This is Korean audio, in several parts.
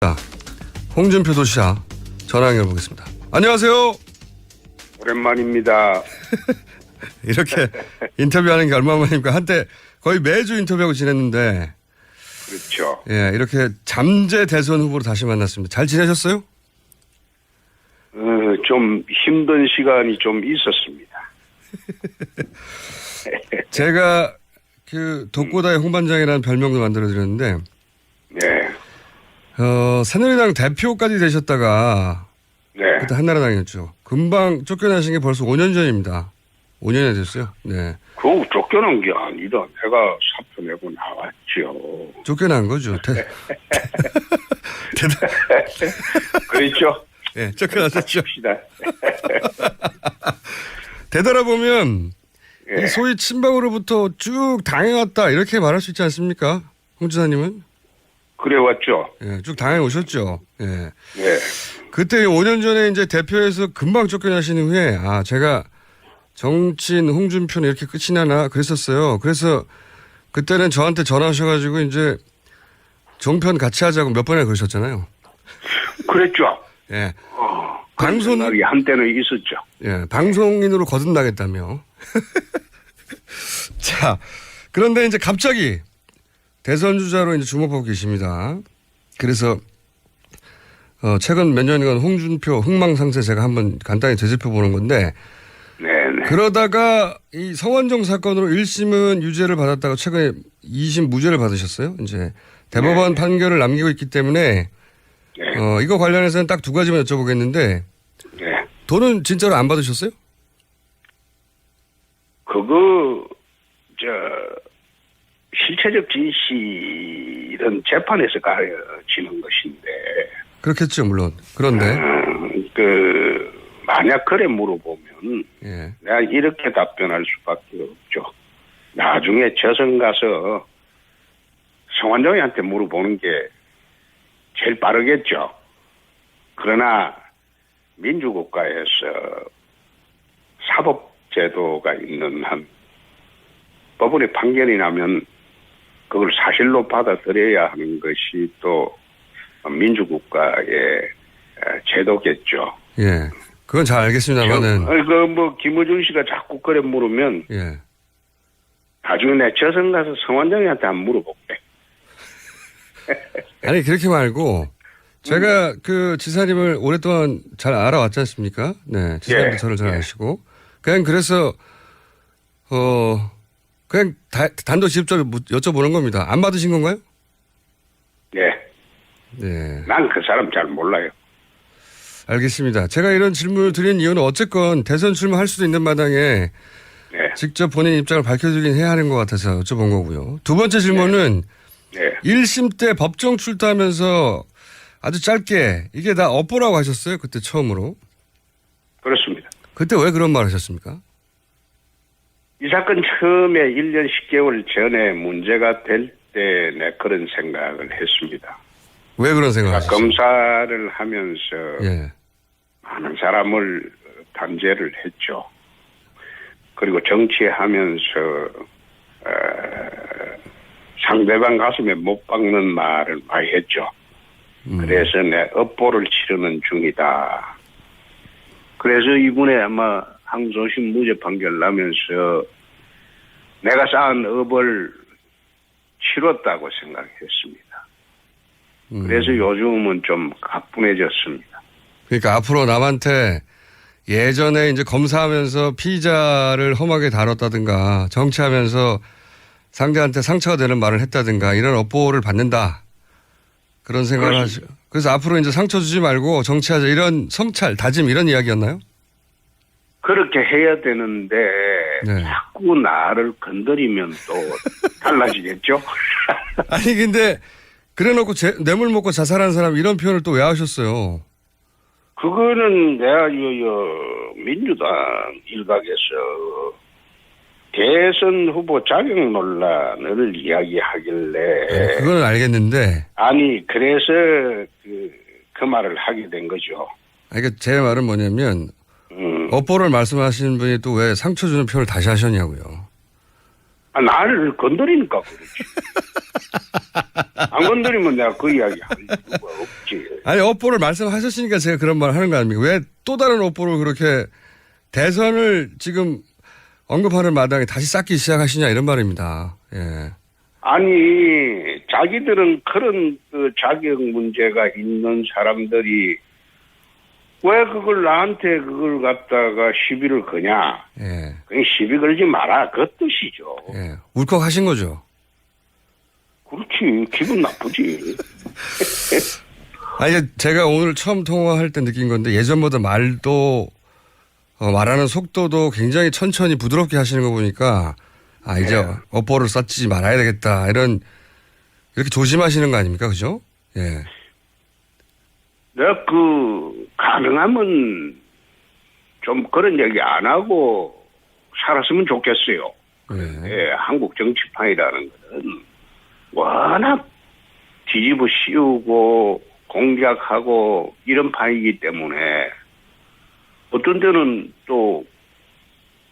자, 홍준표 도시락 전화 연결해 보겠습니다. 안녕하세요. 오랜만입니다. 이렇게 인터뷰하는 게 얼마만입니까? 한때 거의 매주 인터뷰하고 지냈는데. 그렇죠. 예, 이렇게 잠재 대선 후보로 다시 만났습니다. 잘 지내셨어요? 좀 힘든 시간이 좀 있었습니다. 제가 그 독고다의 홍반장이라는 별명도 만들어드렸는데, 네. 새누리당 대표까지 되셨다가, 네. 그때 한나라당이었죠. 금방 쫓겨나신 게 벌써 5년 전입니다. 5년이 됐어요. 네. 그거 쫓겨난 게 아니라 내가 사표 내고 나왔죠. 쫓겨난 거죠. 그렇죠. 네, 쫓겨나셨죠. 합시다. 되돌아보면, 예. 이 소위 친박으로부터 쭉 당해왔다, 이렇게 말할 수 있지 않습니까? 홍 지사님은? 그래왔죠. 예, 쭉 당해 오셨죠. 예. 네. 그때 5년 전에 이제 대표에서 금방 쫓겨나신 후에, 제가 정치인 홍준표는 이렇게 끝이 나나 그랬었어요. 그래서 그때는 저한테 전화하셔가지고 이제 종편 같이 하자고 몇 번이나 그러셨잖아요. 그랬죠. 예. 방송 날이 한때는 있었죠. 예, 방송인으로 거듭나겠다며. 자, 그런데 이제 갑자기 대선 주자로 이제 주목하고 계십니다. 그래서 최근 몇 년간 홍준표 흥망상쇠 제가 한번 간단히 되짚어 보는 건데, 네네. 그러다가 이 성완종 사건으로 1심은 유죄를 받았다가 최근에 2심 무죄를 받으셨어요. 이제 대법원 판결을 남기고 있기 때문에 네. 이거 관련해서는 딱 두 가지만 여쭤보겠는데, 네. 돈은 진짜로 안 받으셨어요? 그거 실체적 진실은 재판에서 가려지는 것인데. 그렇겠죠, 물론. 그런데 만약 그래 물어보면 예. 내가 이렇게 답변할 수밖에 없죠. 나중에 저선 가서 성완종이한테 물어보는 게 제일 빠르겠죠. 그러나 민주국가에서 사법제도가 있는 한 법원의 판결이 나면 그걸 사실로 받아들여야 하는 것이 또 민주국가의 제도겠죠. 예. 그건 잘 알겠습니다만은. 김어준 씨가 자꾸 그래 물으면 예. 나중에 내 저선 가서 성완종이한테 한번 물어볼게. 아니, 그렇게 말고, 제가 그 지사님을 오랫동안 잘 알아왔지 않습니까? 네. 지사님도 예. 저를 잘 아시고. 그냥 그래서, 그냥 단도직입적으로 여쭤보는 겁니다. 안 받으신 건가요? 네. 네. 난 그 사람 잘 몰라요. 알겠습니다. 제가 이런 질문을 드린 이유는 어쨌건 대선 출마할 수도 있는 마당에 네. 직접 본인 입장을 밝혀주긴 해야 하는 것 같아서 여쭤본 거고요. 두 번째 질문은 네. 1심 때 법정 출두하면서 아주 짧게 이게 다 업보라고 하셨어요. 그때 처음으로. 그렇습니다. 그때 왜 그런 말 하셨습니까? 이 사건 처음에 1년 10개월 전에 문제가 될 때 내 그런 생각을 했습니다. 왜 그런 생각을 하셨어요? 검사를 하면서 예. 많은 사람을 단죄를 했죠. 그리고 정치하면서 상대방 가슴에 못 박는 말을 많이 했죠. 그래서 내 업보를 치르는 중이다. 그래서 이번에 아마 항소심 무죄 판결 나면서 내가 쌓은 업을 치렀다고 생각했습니다. 그래서 요즘은 좀 가뿐해졌습니다. 그러니까 앞으로 남한테 예전에 이제 검사하면서 피의자를 험하게 다뤘다든가 정치하면서 상대한테 상처가 되는 말을 했다든가 이런 업보를 받는다. 그런 생각을 하시고. 그래서 앞으로 이제 상처 주지 말고 정치하자 이런 성찰, 다짐 이런 이야기였나요? 그렇게 해야 되는데 네. 자꾸 나를 건드리면 또 달라지겠죠? 아니 근데 그래놓고 뇌물 먹고 자살한 사람 이런 표현을 또 왜 하셨어요? 그거는 내가 민주당 일각에서 대선 후보 자격 논란을 이야기하길래. 네, 그건 알겠는데. 아니 그래서 그 말을 하게 된 거죠. 그러니까 제 말은 뭐냐면 업보를 말씀하시는 분이 또 왜 상처 주는 표현을 다시 하셨냐고요. 나를 건드리니까 그렇지. 안 건드리면 내가 그 이야기 할 이유가 없지. 아니, 업보를 말씀하셨으니까 제가 그런 말 하는 거 아닙니까? 왜 또 다른 업보를 그렇게 대선을 지금 언급하는 마당에 다시 쌓기 시작하시냐 이런 말입니다. 예. 아니, 자기들은 그런 그 자격 문제가 있는 사람들이 왜 그걸 나한테 그걸 갖다가 시비를 거냐. 예. 그냥 시비 걸지 마라. 그 뜻이죠. 예. 울컥하신 거죠. 그렇지. 기분 나쁘지. 아니, 제가 오늘 처음 통화할 때 느낀 건데 예전보다 말도 말하는 속도도 굉장히 천천히 부드럽게 하시는 거 보니까 아, 이제 네. 업보를 쌓지 말아야 되겠다. 이렇게 조심하시는 거 아닙니까? 그죠? 예. 내가 가능하면 좀 그런 얘기 안 하고 살았으면 좋겠어요. 예. 예, 한국 정치판이라는 것은 워낙 뒤집어 씌우고 공작하고 이런 판이기 때문에 어떤 때는 또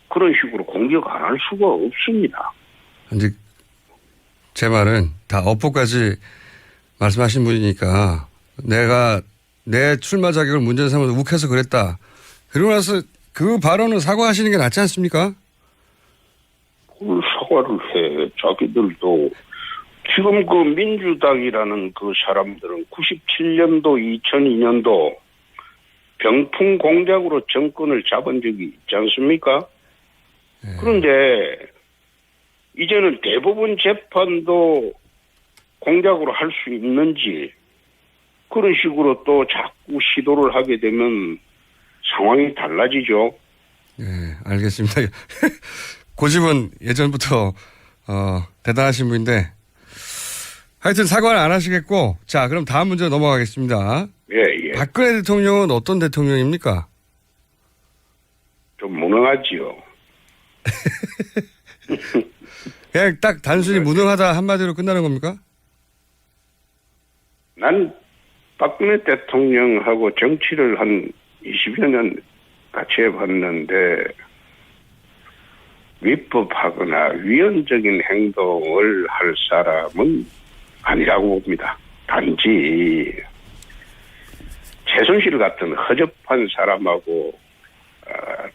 그런 식으로 공격 안 할 수가 없습니다. 이제 제 말은 다 업보까지 말씀하신 분이니까 내가 내 출마 자격을 문제 삼아서 욱해서 그랬다. 그러고 나서 그 발언은 사과하시는 게 낫지 않습니까? 그 사과를 해. 자기들도 지금 그 민주당이라는 그 사람들은 97년도, 2002년도 병풍 공작으로 정권을 잡은 적이 있지 않습니까? 네. 그런데 이제는 대법원 재판도 공작으로 할 수 있는지 그런 식으로 또 자꾸 시도를 하게 되면 상황이 달라지죠. 네, 알겠습니다. 고집은 예전부터 대단하신 분인데 하여튼 사과를 안 하시겠고 자 그럼 다음 문제로 넘어가겠습니다. 예, 예. 박근혜 대통령은 어떤 대통령입니까? 좀 무능하지요. 그냥 딱 단순히 무능하다 한마디로 끝나는 겁니까? 난 박근혜 대통령하고 정치를 한 20여 년 같이 해봤는데 위법하거나 위헌적인 행동을 할 사람은 아니라고 봅니다. 단지 최순실 같은 허접한 사람하고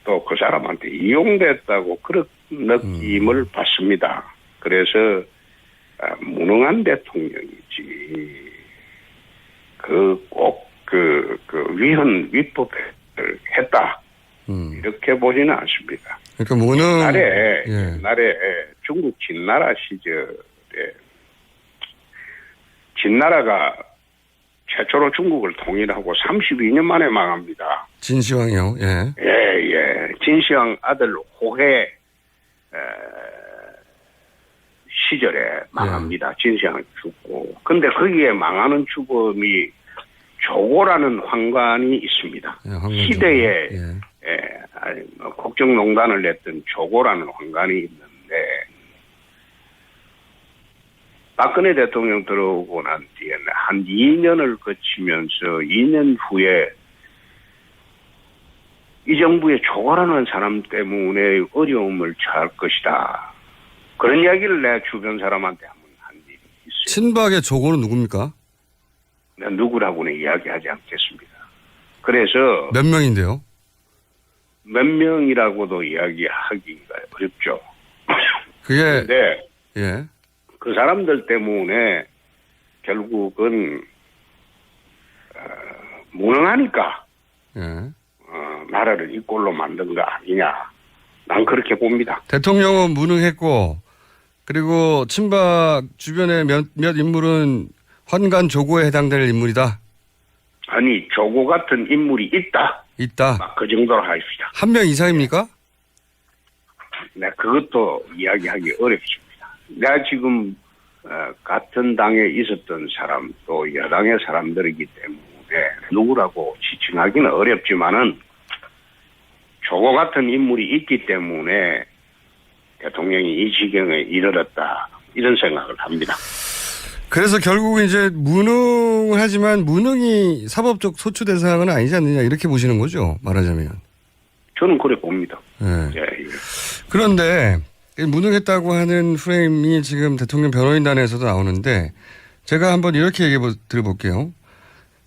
또 그 사람한테 이용됐다고 그런 느낌을 받습니다. 그래서 무능한 대통령이지 꼭 위법을 했다 이렇게 보지는 않습니다. 그러니까 무능 옛날에 중국 진나라 시절에 진나라가 최초로 중국을 통일하고 32년 만에 망합니다. 진시황이요. 예. 예. 진시황 아들 호해 시절에 망합니다. 진시황이 죽고. 근데 거기에 망하는 죽음이 조고라는 황관이 있습니다. 예, 시대에 국정농단을 냈던 조고라는 황관이 있는데 박근혜 대통령 들어오고 난 뒤에는 한 2년을 거치면서 2년 후에 이 정부의 조고라는 사람 때문에 어려움을 처할 것이다. 그런 이야기를 내 주변 사람한테 한번 한 일이 있어요. 친박의 조고는 누굽니까? 내가 누구라고는 이야기하지 않겠습니다. 그래서 몇 명인데요? 몇 명이라고도 이야기하기가 어렵죠. 그게 그런데 예. 그 사람들 때문에 결국은 무능하니까 예. 나라를 이 꼴로 만든 거 아니냐. 난 그렇게 봅니다. 대통령은 무능했고 그리고 친박 주변의 몇 인물은 환관 조고에 해당될 인물이다. 아니 조고 같은 인물이 있다. 막 그 정도로 하십시다. 한 명 이상입니까? 네, 그것도 이야기하기 어렵습니다. 내가 지금 같은 당에 있었던 사람 또 여당의 사람들이기 때문에 누구라고 지칭하기는 어렵지만은 조고 같은 인물이 있기 때문에 대통령이 이 지경에 이르렀다 이런 생각을 합니다. 그래서 결국은 이제 무능하지만 무능이 사법적 소추 대상은 아니지 않느냐 이렇게 보시는 거죠. 말하자면. 저는 그래 봅니다. 네. 예. 그런데 무능했다고 하는 프레임이 지금 대통령 변호인단에서도 나오는데 제가 한번 이렇게 얘기해 드려볼게요.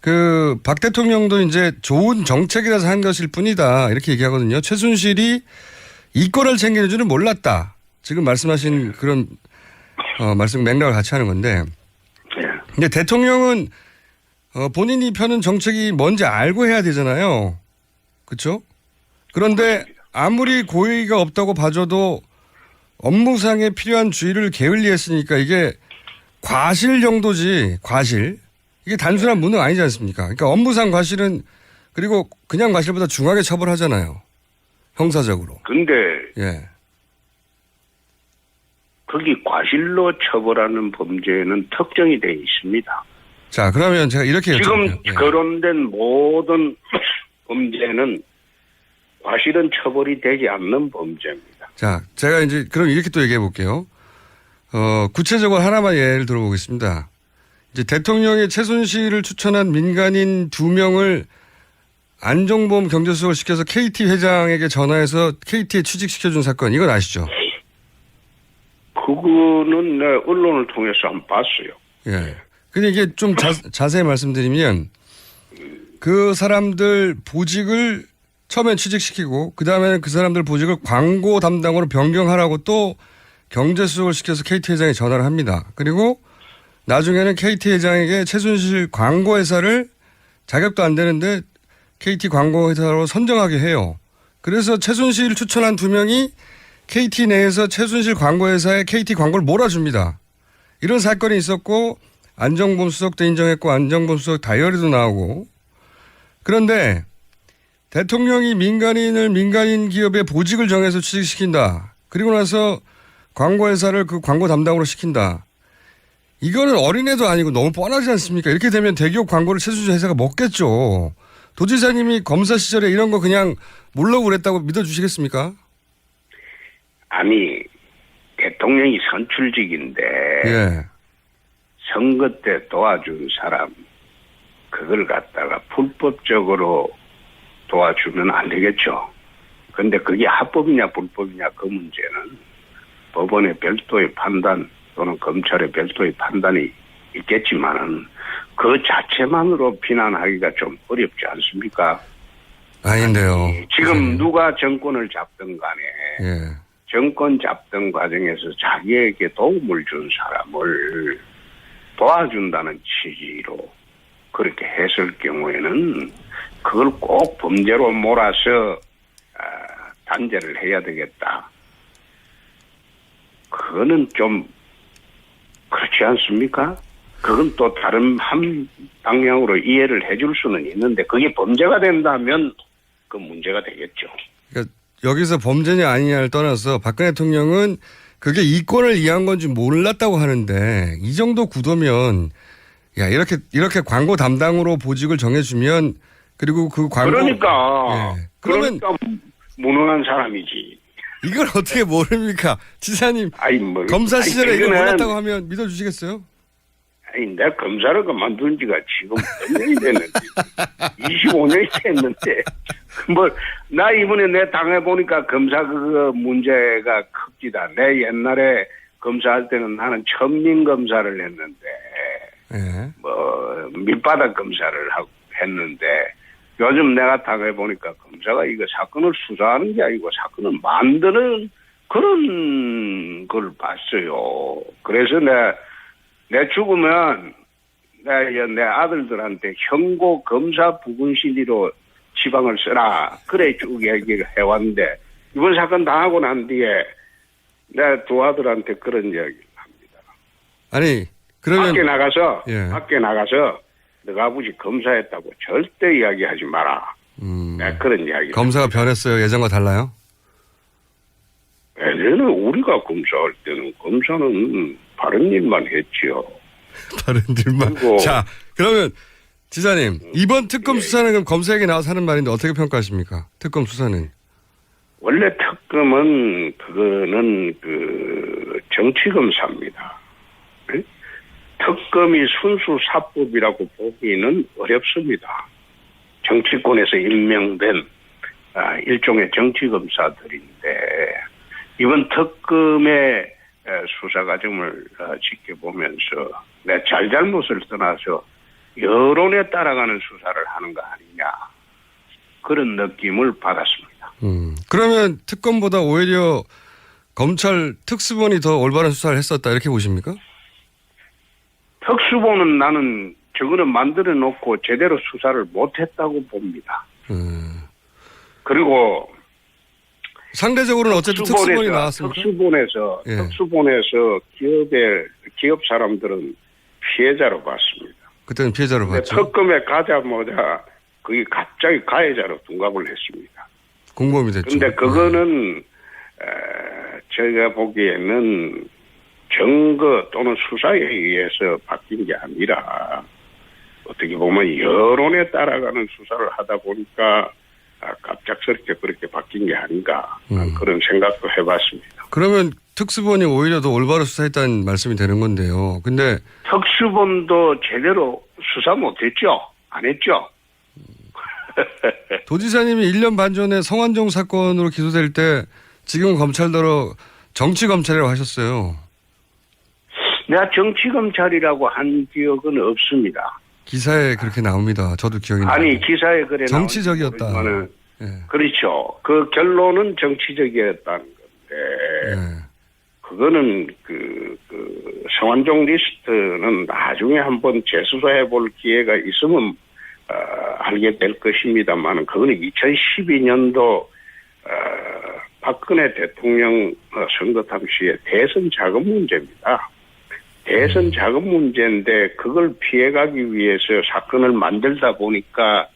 그 박 대통령도 이제 좋은 정책이라서 한 것일 뿐이다 이렇게 얘기하거든요. 최순실이 이권을 챙기는 줄은 몰랐다. 지금 말씀하신 그런 말씀 맥락을 같이 하는 건데. 근데 대통령은 본인이 펴는 정책이 뭔지 알고 해야 되잖아요. 그렇죠? 그런데 아무리 고의가 없다고 봐줘도 업무상에 필요한 주의를 게을리했으니까 이게 과실 정도지 과실. 이게 단순한 무능 아니지 않습니까? 그러니까 업무상 과실은 그리고 그냥 과실보다 중하게 처벌하잖아요. 형사적으로. 근데 예. 거기 과실로 처벌하는 범죄는 특정이 되어 있습니다. 자, 그러면 제가 이렇게 지금 여쭤볼게요. 예. 거론된 모든 범죄는 과실은 처벌이 되지 않는 범죄입니다. 자, 제가 이제 그럼 이렇게 또 얘기해 볼게요. 구체적으로 하나만 예를 들어보겠습니다. 이제 대통령이 최순실을 추천한 민간인 2명을 안종범 경제수석을 시켜서 KT 회장에게 전화해서 KT에 취직시켜준 사건, 이건 아시죠? 그거는 내 언론을 통해서 안 봤어요. 예. 근데 이게 좀 자세히 말씀드리면 그 사람들 보직을 처음엔 취직시키고 그 다음에는 그 사람들 보직을 광고 담당으로 변경하라고 또 경제수석을 시켜서 KT 회장에 전화를 합니다. 그리고 나중에는 KT 회장에게 최순실 광고회사를 자격도 안 되는데 KT 광고회사로 선정하게 해요. 그래서 최순실을 추천한 2명이 KT 내에서 최순실 광고회사에 KT 광고를 몰아줍니다. 이런 사건이 있었고 안정범 수석도 인정했고 안정범 수석 다이어리도 나오고. 그런데 대통령이 민간인 기업의 보직을 정해서 취직시킨다. 그리고 나서 광고회사를 그 광고 담당으로 시킨다. 이거는 어린애도 아니고 너무 뻔하지 않습니까? 이렇게 되면 대기업 광고를 최순실 회사가 먹겠죠. 도지사님이 검사 시절에 이런 거 그냥 모르고 그랬다고 믿어주시겠습니까? 아니, 대통령이 선출직인데 예. 선거 때 도와준 사람 그걸 갖다가 불법적으로 도와주면 안 되겠죠. 근데 그게 합법이냐 불법이냐 그 문제는 법원의 별도의 판단 또는 검찰의 별도의 판단이 있겠지만은 그 자체만으로 비난하기가 좀 어렵지 않습니까? 아닌데요. 지금 누가 정권을 잡든 간에 예. 정권 잡던 과정에서 자기에게 도움을 준 사람을 도와준다는 취지로 그렇게 했을 경우에는 그걸 꼭 범죄로 몰아서 단죄를 해야 되겠다. 그거는 좀 그렇지 않습니까? 그건 또 다른 한 방향으로 이해를 해줄 수는 있는데 그게 범죄가 된다면 그 문제가 되겠죠. 그러니까 여기서 범죄냐 아니냐를 떠나서 박근혜 대통령은 그게 이권을 이해한 건지 몰랐다고 하는데 이 정도 구도면 야 이렇게 광고 담당으로 보직을 정해주면 그리고 그 광고 그러니까 예. 그러면 무능한 사람이지. 이걸 어떻게 모릅니까? 지사님 검사 시절에 이걸 몰랐다고 하면 믿어주시겠어요? 아니 내가 검사를 그만둔 지가 지금 몇 년이 됐는데 25년이 됐는데 나 이번에 내 당해보니까 검사 그 문제가 큽니다. 내 옛날에 검사할 때는 나는 천민 검사를 했는데 예. 밑바닥 검사를 했는데 요즘 내가 당해보니까 검사가 이거 사건을 수사하는 게 아니고 사건을 만드는 그런 걸 봤어요. 그래서 내 죽으면 내 아들들한테 현고 검사 부군실리로 지방을 써라. 그래 쭉 얘기를 해왔는데 이번 사건 당하고 난 뒤에 내 두 아들한테 그런 이야기를 합니다. 아니 그러면 밖에 나가서 너가 아버지 검사했다고 절대 이야기하지 마라. 내가 그런 이야기. 검사가 변했어요. 예전과 달라요? 예전에 우리가 검사할 때는 검사는 바른 일만 했지요. 바른 일만. 자, 그러면 지사님 이번 특검 수사는 그럼 검사에게 나와서 하는 말인데 어떻게 평가하십니까? 특검 수사는. 원래 특검은 그거는 그 정치검사입니다. 네? 특검이 순수 사법이라고 보기는 어렵습니다. 정치권에서 임명된 일종의 정치검사들인데 이번 특검의 수사 과정을 지켜보면서 내 잘잘못을 떠나서 여론에 따라가는 수사를 하는 거 아니냐. 그런 느낌을 받았습니다. 그러면 특검보다 오히려 검찰 특수본이 더 올바른 수사를 했었다 이렇게 보십니까? 특수본은 나는 저거는 만들어 놓고 제대로 수사를 못했다고 봅니다. 그리고 상대적으로는 어쨌든 특수본이 나왔습니다. 특수본에서 기업 사람들은 피해자로 봤습니다. 그때는 피해자로 봤죠. 특검에 가자마자 그게 갑자기 가해자로 둔갑을 했습니다. 공범이 됐죠. 그런데 그거는 저희가 보기에는 증거 또는 수사에 의해서 바뀐 게 아니라 어떻게 보면 여론에 따라가는 수사를 하다 보니까 갑작스럽게 그렇게 바뀐 게 아닌가 그런 생각도 해봤습니다. 그러면 특수본이 오히려 더 올바로 수사했다는 말씀이 되는 건데요. 근데 특수본도 제대로 수사 못했죠? 안 했죠? 도지사님이 1년 반 전에 성완종 사건으로 기소될 때 지금 검찰대로 정치검찰이라고 하셨어요. 내가 정치검찰이라고 한 기억은 없습니다. 기사에 그렇게 나옵니다. 저도 기억이 나요. 아니 기사에 그래 정치적이었다. 예. 그렇죠. 그 결론은 정치적이었다는 건데 예. 그거는 성완종 리스트는 나중에 한번 재수사해 볼 기회가 있으면 알게 될 것입니다만 그거는 2012년도 박근혜 대통령 선거 당시에 대선 자금 문제입니다. 대선 자금 문제인데 그걸 피해가기 위해서 사건을 만들다 보니까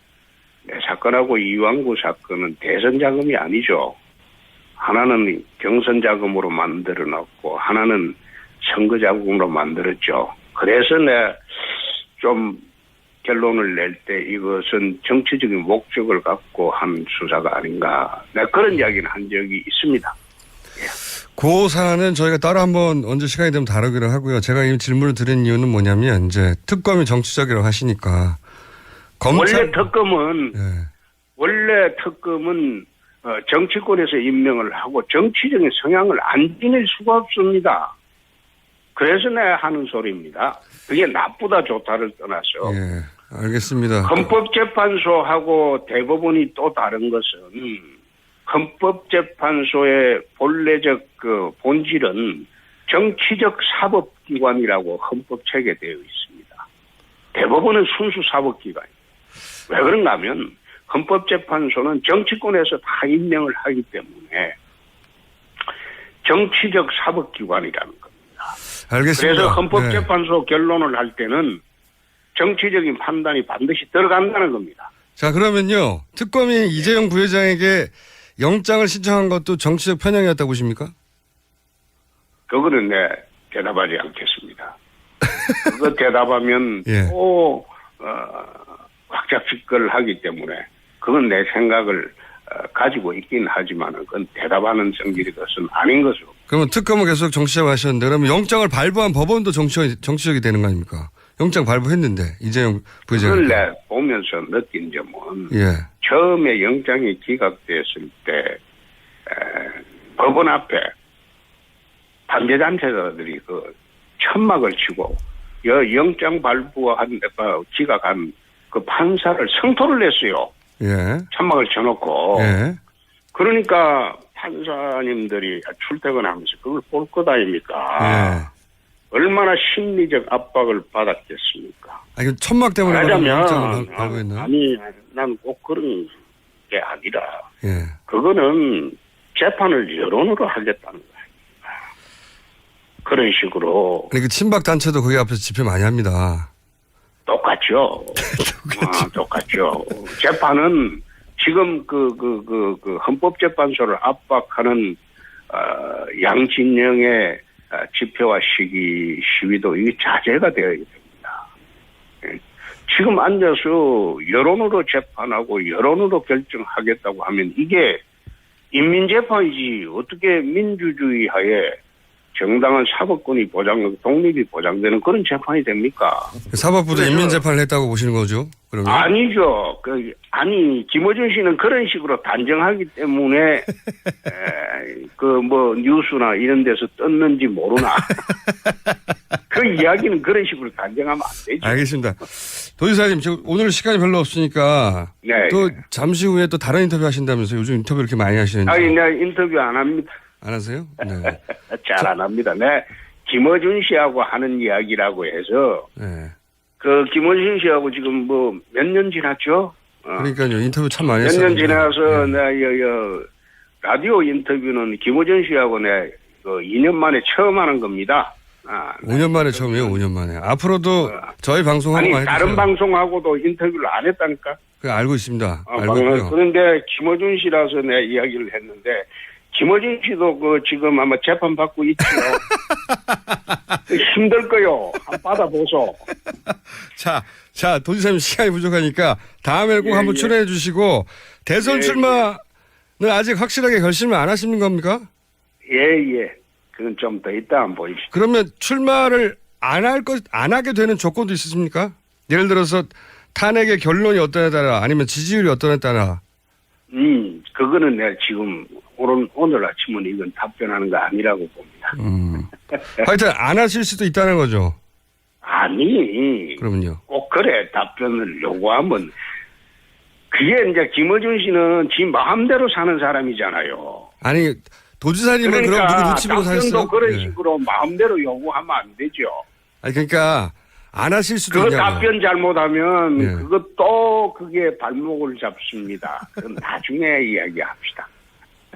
내 사건하고 이완구 사건은 대선 자금이 아니죠. 하나는 경선 자금으로 만들어 놨고 하나는 선거 자금으로 만들었죠. 그래서 내가 좀 결론을 낼 때 이것은 정치적인 목적을 갖고 한 수사가 아닌가. 내가 그런 이야기는 한 적이 있습니다. 그 사안은 저희가 따로 한번 언제 시간이 되면 다루기로 하고요. 제가 이 질문을 드린 이유는 뭐냐면 이제 특검이 정치적이라고 하시니까 원래 특검은 정치권에서 임명을 하고 정치적인 성향을 안 지닐 수가 없습니다. 그래서 내가 하는 소리입니다. 그게 나쁘다 좋다를 떠나서. 예, 알겠습니다. 헌법재판소하고 대법원이 또 다른 것은 헌법재판소의 본래적 본질은 정치적 사법기관이라고 헌법책에 되어 있습니다. 대법원은 순수 사법기관이에요. 왜 그런가 하면 헌법재판소는 정치권에서 다 임명을 하기 때문에 정치적 사법기관이라는 겁니다. 알겠습니다. 그래서 헌법재판소 결론을 할 때는 정치적인 판단이 반드시 들어간다는 겁니다. 자, 그러면요. 특검이 이재용 부회장에게 영장을 신청한 것도 정치적 편향이었다고 보십니까? 그거는 대답하지 않겠습니다. 그거 대답하면 예. 또 확작직걸 하기 때문에 그건 내 생각을 가지고 있긴 하지만 그건 대답하는 성질의 것은 아닌 것으로. 그러면 특검은 계속 정치적 하셨는데 그러면 영장을 발부한 법원도 정치적이 되는 거 아닙니까? 영장 발부했는데 이재용 부회장. 그걸 내 보면서 느낀 점은 처음에 영장이 기각됐을 때 법원 앞에 반대단체자들이 천막을 치고 영장 발부한 기각한 그 판사를 성토를 냈어요. 예. 천막을 쳐놓고. 예. 그러니까 판사님들이 출퇴근하면서 그걸 볼 것 아닙니까? 예. 얼마나 심리적 압박을 받았겠습니까? 아니, 천막 때문에 말하자면 발부했나요? 아니 난 꼭 그런 게 아니라 예. 그거는 재판을 여론으로 하겠다는 거예요. 그런 식으로. 그 친박 단체도 거기 앞에서 집회 많이 합니다. 똑같죠. 똑같죠. 재판은 지금 헌법재판소를 압박하는 양진영의 집회와 시위도 이게 자제가 되어야 됩니다. 지금 앉아서 여론으로 재판하고 여론으로 결정하겠다고 하면 이게 인민재판이지 어떻게 민주주의 하에 정당한 사법권이 독립이 보장되는 그런 재판이 됩니까? 사법부도 그래서- 인민재판을 했다고 보시는 거죠? 그러면? 아니죠. 김어준 씨는 그런 식으로 단정하기 때문에, 뉴스나 이런 데서 떴는지 모르나. 그 이야기는 그런 식으로 단정하면 안 되죠. 알겠습니다. 도지사님, 지금 오늘 시간이 별로 없으니까 네. 또 잠시 후에 또 다른 인터뷰 하신다면서 요즘 인터뷰 이렇게 많이 하시는지. 내가 인터뷰 안 합니다. 안 하세요? 네. 잘 안 합니다. 김어준 씨하고 하는 이야기라고 해서, 네. 김어준 씨하고 지금 몇 년 지났죠? 그러니까요. 인터뷰 참 많이 몇 했어요. 년 지나서 라디오 인터뷰는 김어준 씨하고 2년 만에 처음 하는 겁니다. 5년 만에 처음이에요. 5년 만에. 앞으로도 저희 방송 아니 한번 해주세요. 다른 방송하고도 인터뷰를 안 했다니까. 그 알고 있습니다. 알고 있고요. 그런데 김어준 씨라서 내가 이야기를 했는데 김어준 씨도 지금 아마 재판 받고 있죠. 힘들 거요. 한번 받아보소. 자, 도지사님 시간이 부족하니까 다음에 꼭 한번 출연해 주시고 대선 출마는 아직 확실하게 결심을 안 하시는 겁니까? 예. 그건 좀 더 이따 한번 보입시다. 그러면 출마를 안 하게 되는 조건도 있으십니까? 예를 들어서 탄핵의 결론이 어떠냐에 따라 아니면 지지율이 어떠냐에 따라. 그거는 내가 지금 오늘 아침은 이건 답변하는 거 아니라고 봅니다. 하여튼 안 하실 수도 있다는 거죠. 아니. 그러면요. 꼭 그래 답변을 요구하면 그게 이제 김어준 씨는 지 마음대로 사는 사람이잖아요. 아니 도지사님은 그럼 누구 눈치 보고 사셨어요? 답변도 그런 식으로 마음대로 요구하면 안 되죠. 아니 그러니까 안 하실 수도 그 있냐고요. 답변 잘못하면 예. 그것도 그게 발목을 잡습니다. 그건 나중에 이야기합시다.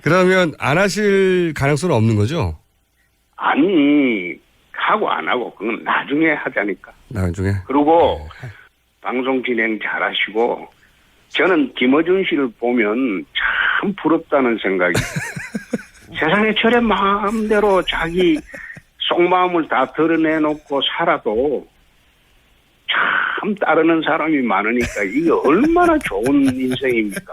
그러면 안 하실 가능성은 없는 거죠? 아니 하고 안 하고 그건 나중에 하자니까. 나중에. 그리고 방송 진행 잘하시고 저는 김어준 씨를 보면 참 부럽다는 생각이 세상에 저래 마음대로 자기 속마음을 다 드러내놓고 살아도 참 따르는 사람이 많으니까 이게 얼마나 좋은 인생입니까?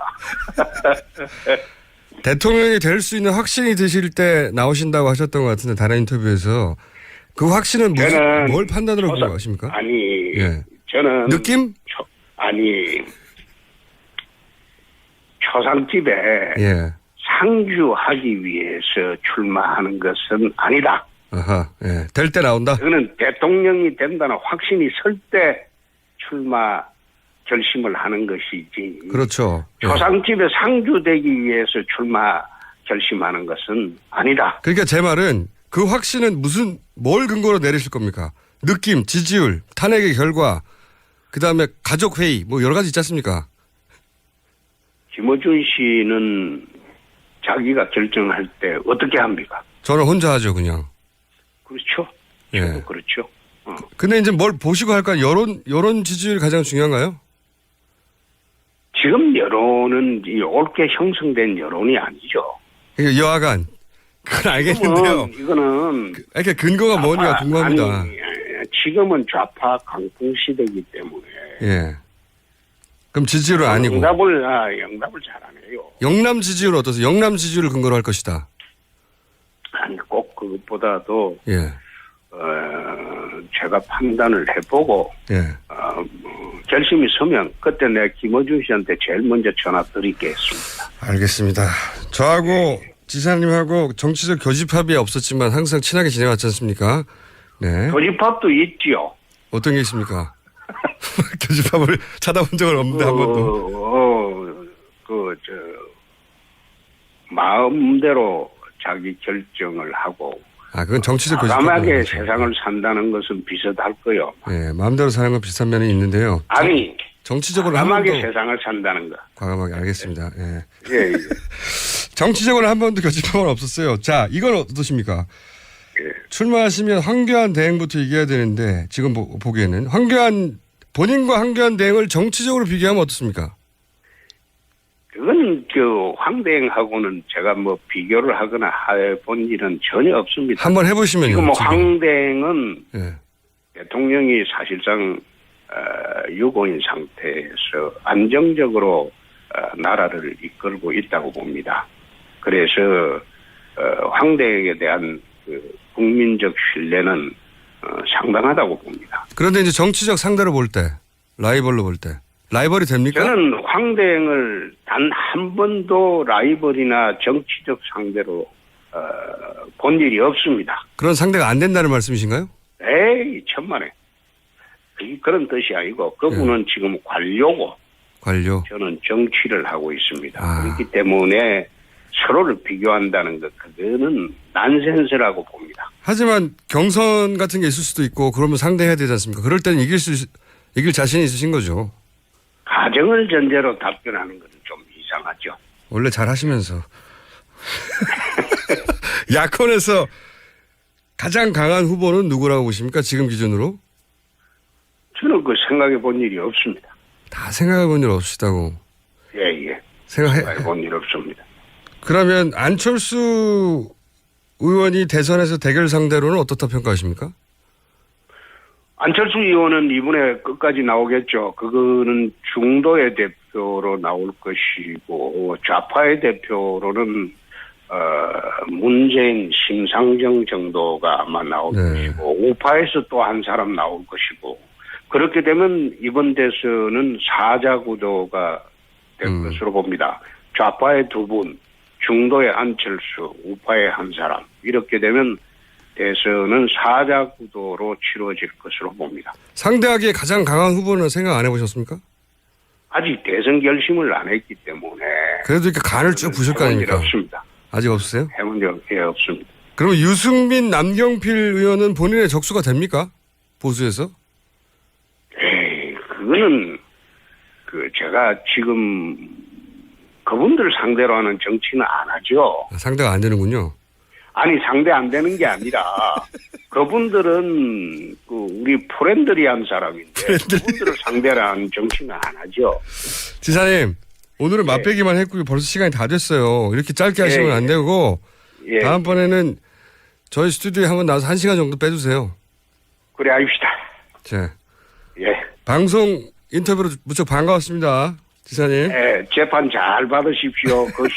대통령이 될 수 있는 확신이 드실 때 나오신다고 하셨던 것 같은데 다른 인터뷰에서 그 확신은 뭘 판단으로 본 거 아십니까? 아니 예. 저는 느낌? 초상집에 예. 상주하기 위해서 출마하는 것은 아니다. 아하. 예. 될 때 나온다. 그거는 대통령이 된다는 확신이 설 때 출마 결심을 하는 것이지. 그렇죠. 예. 초상집에 상주되기 위해서 출마 결심하는 것은 아니다. 그러니까 제 말은 그 확신은 뭘 근거로 내리실 겁니까? 느낌, 지지율, 탄핵의 결과, 그 다음에 가족회의, 여러 가지 있지 않습니까? 김어준 씨는 자기가 결정할 때 어떻게 합니까? 저는 혼자 하죠, 그냥. 그렇죠. 예. 저도 그렇죠. 근데 이제 뭘 보시고 할까? 여론 지지율이 가장 중요한가요? 지금 여론은 옳게 형성된 여론이 아니죠. 그러니까 여하간. 그건 알겠는데요. 이거는 이렇게 근거가 뭐냐 궁금합니다. 아니, 지금은 좌파 강풍 시대이기 때문에. 예. 그럼 지지율은 아니고. 영답을 잘 안 해요. 영남 지지율은 어떠세요? 영남 지지율을 근거로 할 것이다. 아니, 꼭 그것보다도, 예. 제가 판단을 해보고, 예. 결심이 서면 그때 내가 김어준 씨한테 제일 먼저 전화 드리겠습니다. 알겠습니다. 저하고 지사님하고 정치적 교집합이 없었지만 항상 친하게 지내왔지 않습니까? 네. 교집합도 있지요. 어떤 게 있습니까? 교집합을 찾아본 적은 없는데 한 번도. 마음대로 자기 결정을 하고. 그건 정치적 교집합. 과감하게 세상을 산다는 것은 비슷할 거요. 예, 마음대로 사는 건 비슷한 면이 있는데요. 아니, 정치적으로 과감하게 한 번도 세상을 산다는 거. 과감하게 알겠습니다. 예. 예. 정치적으로 한 번도 교집합은 없었어요. 자, 이건 어떠십니까? 예. 출마하시면 황교안 대행부터 얘기해야 되는데 지금 보기에는 본인과 황교안 대행을 정치적으로 비교하면 어떻습니까? 그건 황대행하고는 제가 비교를 하거나 해본 일은 전혀 없습니다. 한번 해보시면요. 지금 황대행은 예. 대통령이 사실상 유고인 상태에서 안정적으로 나라를 이끌고 있다고 봅니다. 그래서 황대행에 대한 그 국민적 신뢰는 상당하다고 봅니다. 그런데 이제 정치적 상대로 볼 때, 라이벌로 볼 때, 라이벌이 됩니까? 저는 황대행을 단 한 번도 라이벌이나 정치적 상대로 본 일이 없습니다. 그런 상대가 안 된다는 말씀이신가요? 에이, 천만에. 그런 뜻이 아니고 그분은 지금 관료고 관료. 저는 정치를 하고 있습니다. 아. 그렇기 때문에 서로를 비교한다는 것, 그거는 난센스라고 봅니다. 하지만 경선 같은 게 있을 수도 있고 그러면 상대해야 되지 않습니까? 그럴 때는 이길 자신이 있으신 거죠. 가정을 전제로 답변하는 것은 좀 이상하죠. 원래 잘 하시면서. 야권에서 가장 강한 후보는 누구라고 보십니까? 지금 기준으로? 저는 그 생각해 본 일이 없습니다. 다 생각해 본 일 없으시다고. 예. 생각해 본 일 없습니다. 그러면 안철수 의원이 대선에서 대결 상대로는 어떻다 평가하십니까? 안철수 의원은 이번에 끝까지 나오겠죠. 그거는 중도의 대표로 나올 것이고 좌파의 대표로는 문재인, 심상정 정도가 아마 나올 것이고 우파에서 또 한 사람 나올 것이고 그렇게 되면 이번 대선은 사자 구도가 될 것으로 봅니다. 좌파의 두 분, 중도의 안철수, 우파의 한 사람 이렇게 되면 대선은 사자 구도로 치러질 것으로 봅니다. 상대하기에 가장 강한 후보는 생각 안 해보셨습니까? 아직 대선 결심을 안 했기 때문에 그래도 이렇게 간을 쭉 부실 거 해본 일 아닙니까? 없습니다. 아직 없으세요? 해본 일 없습니다. 그러면 유승민, 남경필 의원은 본인의 적수가 됩니까? 보수에서? 에이, 그거는 제가 지금 그분들 상대로 하는 정치는 안 하죠. 상대가 안 되는군요. 아니 상대 안 되는 게 아니라 그분들은 우리 프렌들리한 사람인데 그분들을 상대로 하는 정치는 안 하죠. 지사님 오늘은 맛배기만 했고 벌써 시간이 다 됐어요. 이렇게 짧게 하시면 안 되고 다음번에는 저희 스튜디오에 한번 나와서 1시간 정도 빼주세요. 그래 합시다. 자, 예. 방송 인터뷰로 무척 반가웠습니다. 지사님. 예, 재판 잘 받으십시오. 그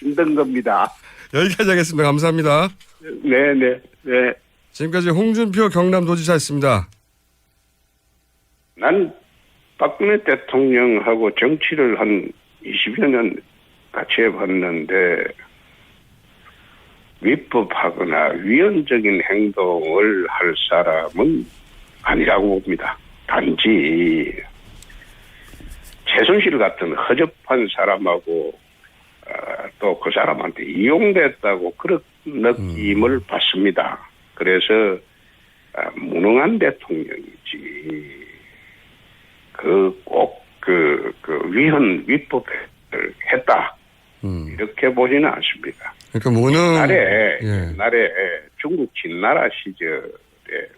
힘든 겁니다. 여기까지 하겠습니다. 감사합니다. 네. 지금까지 홍준표 경남도지사였습니다. 난 박근혜 대통령하고 정치를 한 20여 년 같이 해봤는데 위법하거나 위헌적인 행동을 할 사람은 아니라고 봅니다. 단지 최순실 같은 허접한 사람하고 또 그 사람한테 이용됐다고 그런 느낌을 받습니다. 그래서 무능한 대통령이지 꼭 위법을 했다 이렇게 보지는 않습니다. 그러니까 무능. 옛날에 중국 진나라 시절에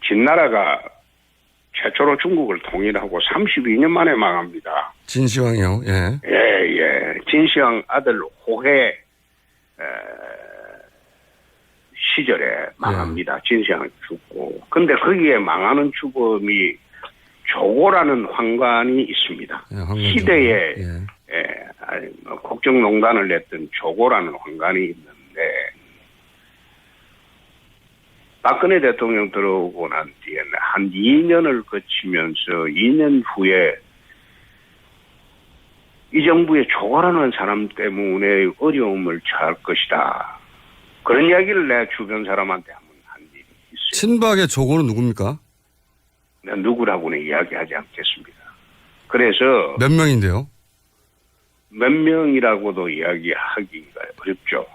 진나라가 최초로 중국을 통일하고 32년 만에 망합니다. 진시황이요. 예. 진시황 아들 호해 시절에 망합니다. 진시황이 죽고. 근데 거기에 망하는 주범이 조고라는 황관이 있습니다. 시대에 국정농단을 냈던 조고라는 황관이 있는데 박근혜 대통령 들어오고 난 뒤에는 한 2년을 거치면서 2년 후에 이 정부의 조고라는 사람 때문에 어려움을 처할 것이다. 그런 이야기를 내 주변 사람한테 한번 한 일이 있어요. 친박의 조고는 누굽니까? 내가 누구라고는 이야기하지 않겠습니다. 그래서 몇 명인데요? 몇 명이라고도 이야기하기가 어렵죠.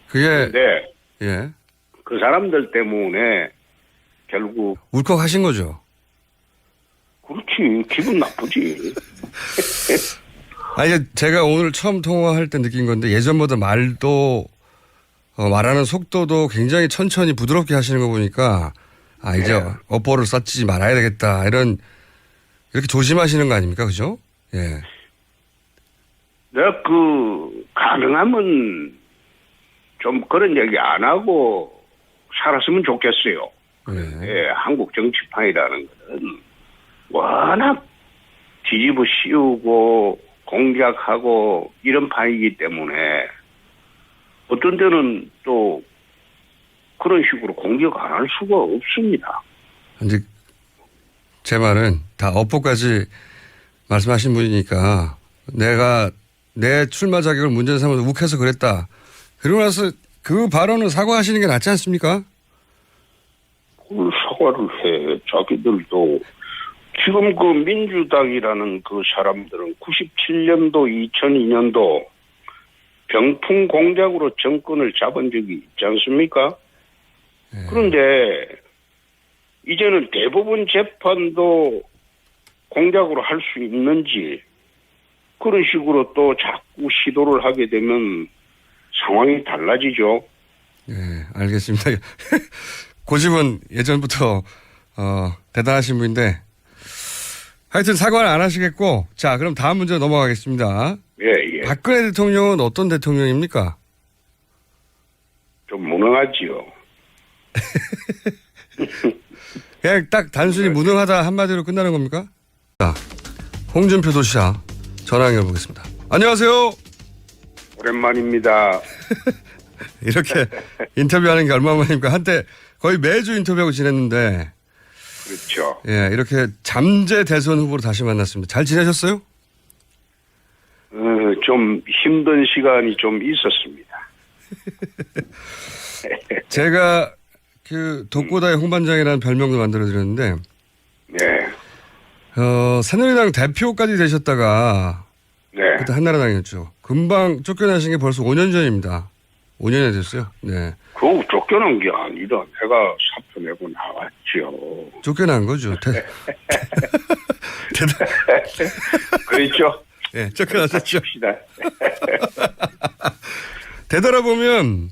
그게 근데 그 사람들 때문에 결국 울컥하신 거죠? 그렇지. 기분 나쁘지. 아니 제가 오늘 처음 통화할 때 느낀 건데 예전보다 말도 말하는 속도도 굉장히 천천히 부드럽게 하시는 거 보니까 이제 업보를 쌓지 말아야 되겠다 이렇게 조심하시는 거 아닙니까? 그죠? 예. 내가 가능하면 좀 그런 얘기 안 하고 살았으면 좋겠어요. 한국 정치판이라는 것은 워낙 뒤집어 씌우고 공격하고 이런 판이기 때문에 어떤 때는 또 그런 식으로 공격 안 할 수가 없습니다. 이제 제 말은 다 업보까지 말씀하신 분이니까 내가 내 출마 자격을 문제 삼아서 욱해서 그랬다. 그러고 나서 그 발언은 사과하시는 게 낫지 않습니까? 그걸 사과를 해. 자기들도 지금 그 민주당이라는 그 사람들은 97년도, 2002년도 병풍 공작으로 정권을 잡은 적이 있지 않습니까? 그런데 이제는 대법원 재판도 공작으로 할 수 있는지 그런 식으로 또 자꾸 시도를 하게 되면 상황이 달라지죠. 네, 알겠습니다. 고집은 예전부터 대단하신 분인데 하여튼 사과를 안 하시겠고 자 그럼 다음 문제 넘어가겠습니다. 예. 박근혜 대통령은 어떤 대통령입니까? 좀 무능하지요. 그냥 딱 단순히 무능하다 한마디로 끝나는 겁니까? 자, 홍준표 도시락 전화 연결 보겠습니다. 안녕하세요. 오랜만입니다. 이렇게 인터뷰하는 게 얼마만입니까? 한때 거의 매주 인터뷰하고 지냈는데 그렇죠. 예, 이렇게 잠재 대선 후보로 다시 만났습니다. 잘 지내셨어요? 좀 힘든 시간이 좀 있었습니다. 제가 그 독고다의 홍반장이라는 별명도 만들어드렸는데 네. 새누리당 대표까지 되셨다가 네. 그때 한나라당이었죠. 금방 쫓겨나신 게 벌써 5년 전입니다. 5년이 됐어요. 네. 그거 쫓겨난 게 아니라 내가 사표 내고 나왔죠. 쫓겨난 거죠. 그렇죠? 네, 쫓겨나셨죠. 합시다. 되돌아보면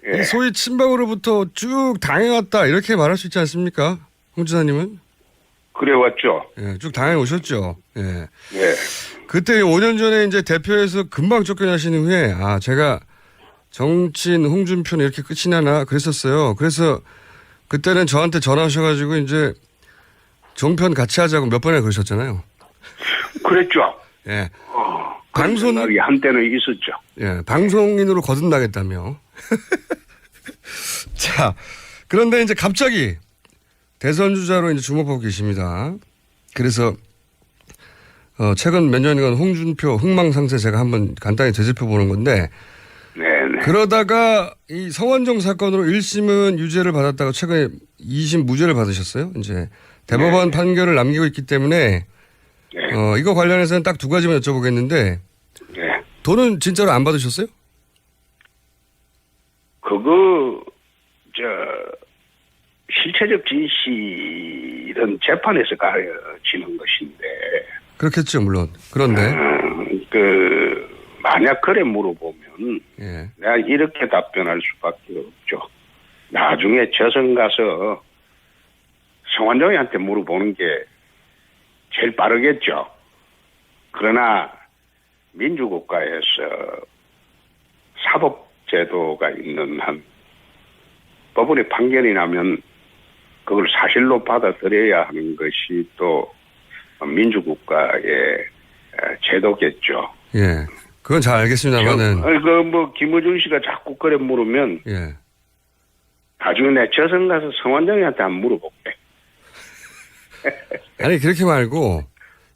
예. 이 소위 친박으로부터 쭉 당해왔다 이렇게 말할 수 있지 않습니까? 홍 지사님은? 그래왔죠. 예, 쭉 당해 오셨죠. 예. 네. 그때 5년 전에 이제 대표에서 금방 쫓겨나신 후에 제가 정치인 홍준표는 이렇게 끝이 나나 그랬었어요. 그래서 그때는 저한테 전화하셔가지고 이제 종편 같이 하자고 몇 번이나 그러셨잖아요. 그랬죠. 예. 방송 이 한때는 있었죠. 예, 방송인으로 거듭나겠다며. 자, 그런데 이제 갑자기 대선 주자로 이제 주목하고 계십니다. 그래서 최근 몇 년간 홍준표 흥망상세 제가 한번 간단히 되짚어 보는 건데. 네네. 그러다가 이 성완종 사건으로 1심은 유죄를 받았다가 최근에 2심 무죄를 받으셨어요. 이제 대법원 판결을 남기고 있기 때문에 이거 관련해서는 딱 두 가지만 여쭤보겠는데 네. 돈은 진짜로 안 받으셨어요? 그거 실체적 진실은 재판에서 가려지는 것인데. 그렇겠죠, 물론. 그런데 만약 그래 물어보면 예. 내가 이렇게 답변할 수밖에 없죠. 나중에 저선 가서 성완종이한테 물어보는 게 제일 빠르겠죠. 그러나 민주국가에서 사법제도가 있는 한 법원의 판결이 나면 그걸 사실로 받아들여야 하는 것이 또 민주국가의 제도겠죠. 예. 그건 잘 알겠습니다만은. 김어준 씨가 자꾸 그래 물으면 예. 나중에 내 저선 가서 성완종이한테 한번 물어볼게. 아니, 그렇게 말고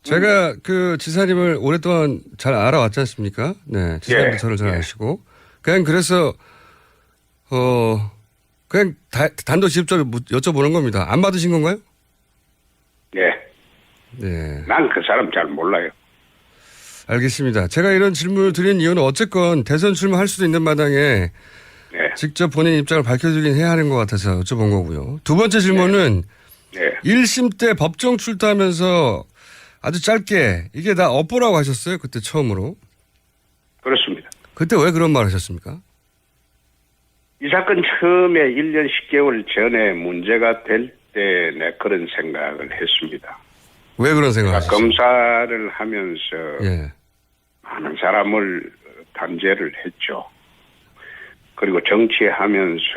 제가 그 지사님을 오랫동안 잘 알아왔지 않습니까? 네. 지사님도 저를 잘 아시고. 그냥 그래서, 그냥 단도직입적으로 여쭤보는 겁니다. 안 받으신 건가요? 네. 네. 난 그 사람 잘 몰라요. 알겠습니다. 제가 이런 질문을 드린 이유는 어쨌건 대선 출마할 수도 있는 마당에 직접 본인 입장을 밝혀주긴 해야 하는 것 같아서 여쭤본 거고요. 두 번째 질문은 1심 때 법정 출두하면서 아주 짧게 이게 다 업보라고 하셨어요. 그때 처음으로. 그렇습니다. 그때 왜 그런 말 하셨습니까? 이 사건 처음에 1년 10개월 전에 문제가 될 때 내 그런 생각을 했습니다. 왜 그런 생각을 하셨어요? 검사를 하면서 예. 많은 사람을 단죄를 했죠. 그리고 정치하면서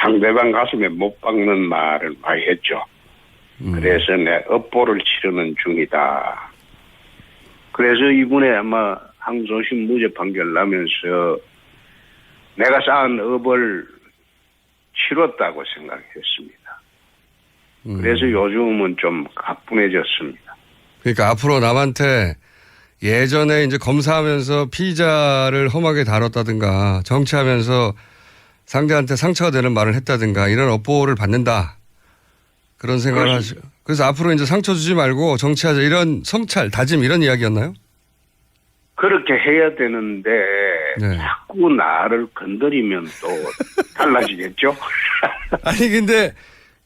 상대방 가슴에 못 박는 말을 많이 했죠. 그래서 내 업보를 치르는 중이다. 그래서 이번에 아마 항소심 무죄 판결 나면서 내가 쌓은 업을 치렀다고 생각했습니다. 그래서 요즘은 좀 가뿐해졌습니다. 그러니까 앞으로 남한테 예전에 이제 검사하면서 피의자를 험하게 다뤘다든가 정치하면서 상대한테 상처가 되는 말을 했다든가 이런 업보를 받는다. 그런 생각을 하시고. 그래서 앞으로 이제 상처 주지 말고 정치하자 이런 성찰, 다짐 이런 이야기였나요? 그렇게 해야 되는데 네. 자꾸 나를 건드리면 또 달라지겠죠? 아니 근데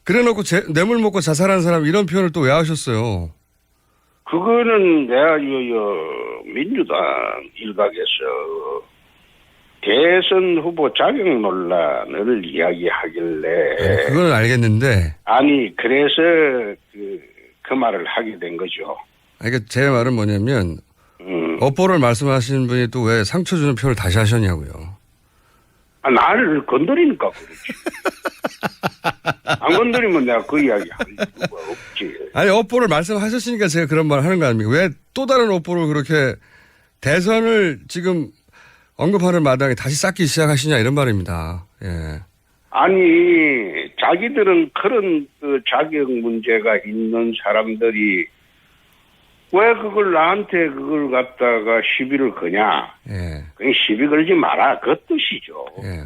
그래놓고 뇌물 먹고 자살한 사람 이런 표현을 또 왜 하셨어요? 그거는 내가 민주당 일각에서 대선 후보 자격 논란을 이야기하길래 그건 알겠는데. 아니 그래서 그 말을 하게 된 거죠. 그러니까 제 말은 뭐냐면 업보를 말씀하시는 분이 또 왜 상처 주는 표현을 다시 하셨냐고요. 아, 나를 건드리니까 그렇지. 안 건드리면 내가 그 이야기 할 이유가 없지. 아니 업보를 말씀하셨으니까 제가 그런 말 하는 거 아닙니까? 왜 또 다른 업보를 그렇게 대선을 지금 언급하는 마당에 다시 쌓기 시작하시냐 이런 말입니다. 예. 아니 자기들은 그런 그 자격 문제가 있는 사람들이 왜 그걸 나한테 그걸 갖다가 시비를 거냐? 예. 그냥 시비 걸지 마라 그 뜻이죠. 예.